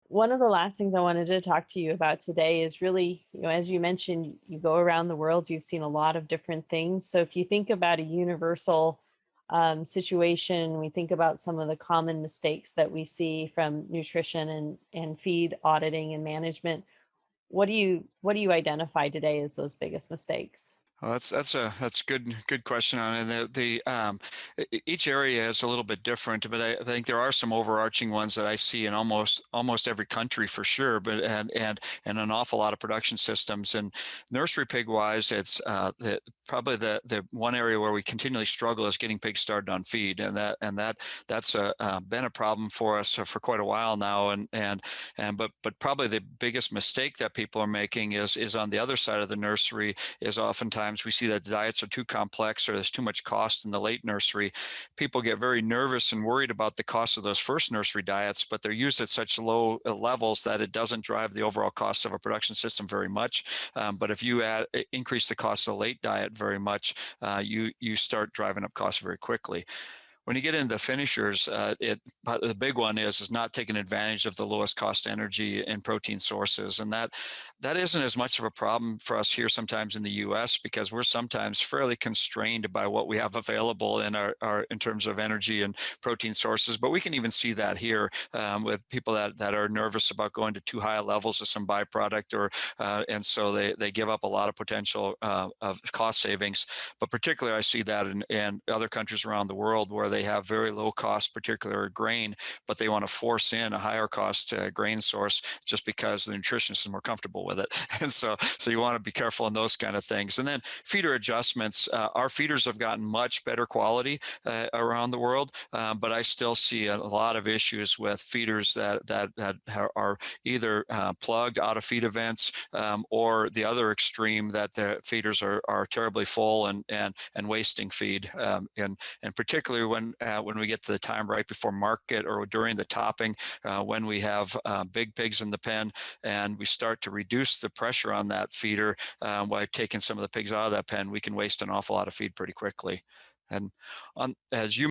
One of the last things I wanted to talk to you about today is really, as you mentioned, you go around the world, you've seen a lot of different things. So if you think about a universal situation, we think about some of the common mistakes that we see from nutrition and feed auditing and management. What do you identify today as those biggest mistakes? Well, that's a good question on it. Each area is a little bit different, but I think there are some overarching ones that I see in almost every country for sure. But and an awful lot of production systems and nursery pig wise, it's probably the one area where we continually struggle is getting pigs started on feed, that's been a problem for us for quite a while now. But probably the biggest mistake that people are making is on the other side of the nursery is oftentimes we see that the diets are too complex or there's too much cost in the late nursery. People get very nervous and worried about the cost of those first nursery diets, but they're used at such low levels that it doesn't drive the overall cost of a production system very much. But if you increase the cost of the late diet very much, you start driving up costs very quickly. When you get into finishers, the big one is not taking advantage of the lowest cost energy and protein sources, and that isn't as much of a problem for us here sometimes in the U.S. because we're sometimes fairly constrained by what we have available in our in terms of energy and protein sources. But we can even see that here with people that are nervous about going to too high levels of some byproduct, and so they give up a lot of potential of cost savings. But particularly, I see that in other countries around the world where they have very low cost, particular grain, but they want to force in a higher cost grain source just because the nutritionist is more comfortable with it. And so you want to be careful in those kind of things. And then feeder adjustments. Our feeders have gotten much better quality around the world, but I still see a lot of issues with feeders that are either plugged out of feed events, or the other extreme that the feeders are terribly full and wasting feed. And particularly when we get to the time right before market or during the topping, when we have big pigs in the pen and we start to reduce the pressure on that feeder by taking some of the pigs out of that pen, we can waste an awful lot of feed pretty quickly. And as you